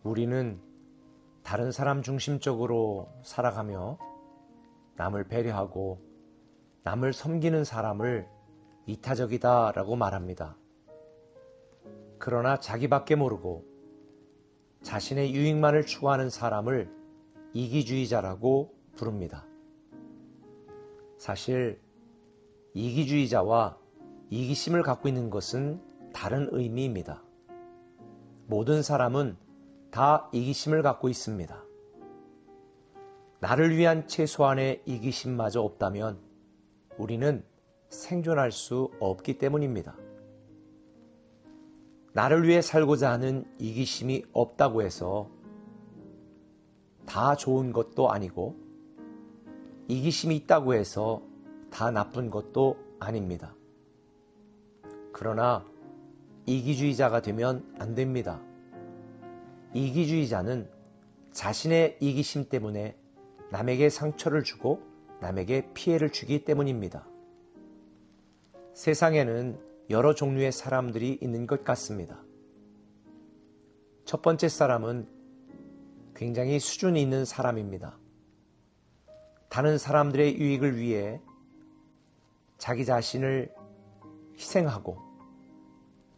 우리는 다른 사람 중심적으로 살아가며 남을 배려하고 남을 섬기는 사람을 이타적이다라고 말합니다. 그러나 자기밖에 모르고 자신의 유익만을 추구하는 사람을 이기주의자라고 부릅니다. 사실 이기주의자와 이기심을 갖고 있는 것은 다른 의미입니다. 모든 사람은 다 이기심을 갖고 있습니다. 나를 위한 최소한의 이기심마저 없다면 우리는 생존할 수 없기 때문입니다. 나를 위해 살고자 하는 이기심이 없다고 해서 다 좋은 것도 아니고 이기심이 있다고 해서 다 나쁜 것도 아닙니다. 그러나 이기주의자가 되면 안 됩니다. 이기주의자는 자신의 이기심 때문에 남에게 상처를 주고 남에게 피해를 주기 때문입니다. 세상에는 여러 종류의 사람들이 있는 것 같습니다. 첫 번째 사람은 굉장히 수준이 있는 사람입니다. 다른 사람들의 유익을 위해 자기 자신을 희생하고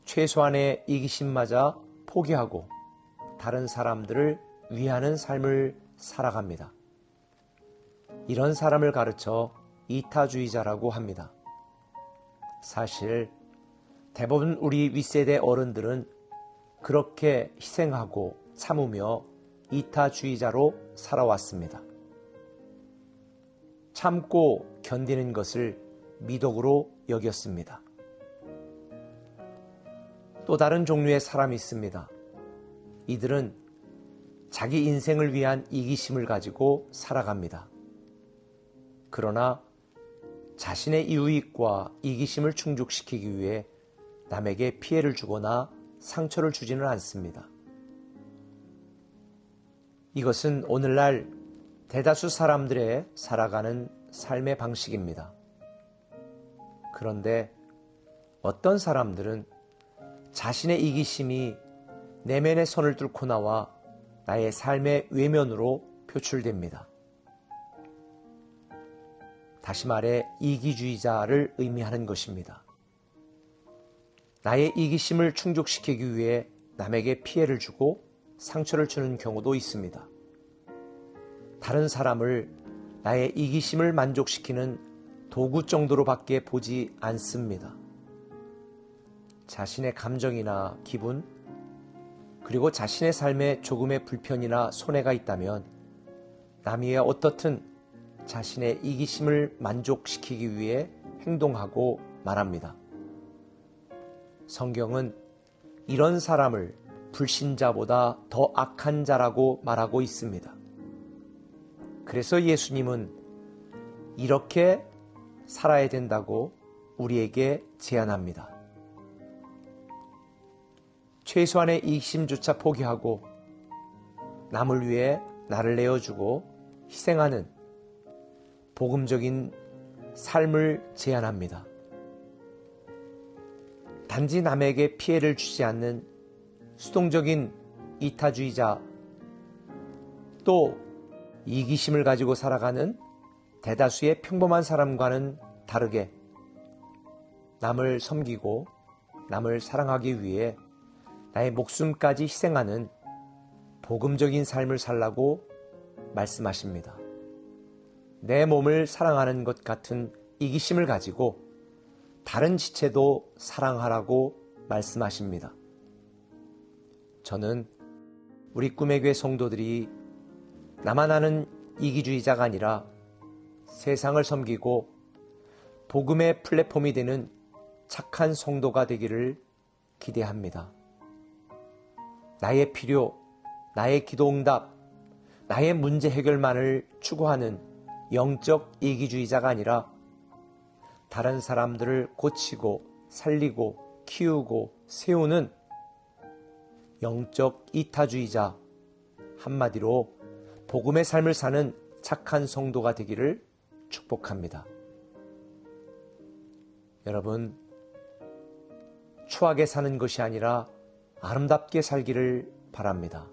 최소한의 이기심마저 포기하고 다른 사람들을 위하는 삶을 살아갑니다. 이런 사람을 가르쳐 이타주의자라고 합니다. 사실 대부분 우리 윗세대 어른들은 그렇게 희생하고 참으며 이타주의자로 살아왔습니다. 참고 견디는 것을 미덕으로 여겼습니다. 또 다른 종류의 사람이 있습니다. 이들은 자기 인생을 위한 이기심을 가지고 살아갑니다. 그러나 자신의 이유익과 이기심을 충족시키기 위해 남에게 피해를 주거나 상처를 주지는 않습니다. 이것은 오늘날 대다수 사람들의 살아가는 삶의 방식입니다. 그런데 어떤 사람들은 자신의 이기심이 내면의 선을 뚫고 나와 나의 삶의 외면으로 표출됩니다. 다시 말해 이기주의자를 의미하는 것입니다. 나의 이기심을 충족시키기 위해 남에게 피해를 주고 상처를 주는 경우도 있습니다. 다른 사람을 나의 이기심을 만족시키는 도구 정도로밖에 보지 않습니다. 자신의 감정이나 기분, 그리고 자신의 삶에 조금의 불편이나 손해가 있다면 남이야 어떻든 자신의 이기심을 만족시키기 위해 행동하고 말합니다. 성경은 이런 사람을 불신자보다 더 악한 자라고 말하고 있습니다. 그래서 예수님은 이렇게 살아야 된다고 우리에게 제안합니다. 최소한의 이기심조차 포기하고 남을 위해 나를 내어주고 희생하는 복음적인 삶을 제안합니다. 단지 남에게 피해를 주지 않는 수동적인 이타주의자, 또 이기심을 가지고 살아가는 대다수의 평범한 사람과는 다르게 남을 섬기고 남을 사랑하기 위해 나의 목숨까지 희생하는 복음적인 삶을 살라고 말씀하십니다. 내 몸을 사랑하는 것 같은 이기심을 가지고 다른 지체도 사랑하라고 말씀하십니다. 저는 우리 꿈의 교회 성도들이 나만 아는 이기주의자가 아니라 세상을 섬기고 복음의 플랫폼이 되는 착한 성도가 되기를 기대합니다. 나의 필요, 나의 기도응답, 나의 문제 해결만을 추구하는 영적 이기주의자가 아니라 다른 사람들을 고치고 살리고 키우고 세우는 영적 이타주의자, 한마디로 복음의 삶을 사는 착한 성도가 되기를 축복합니다. 여러분, 추하게 사는 것이 아니라 아름답게 살기를 바랍니다.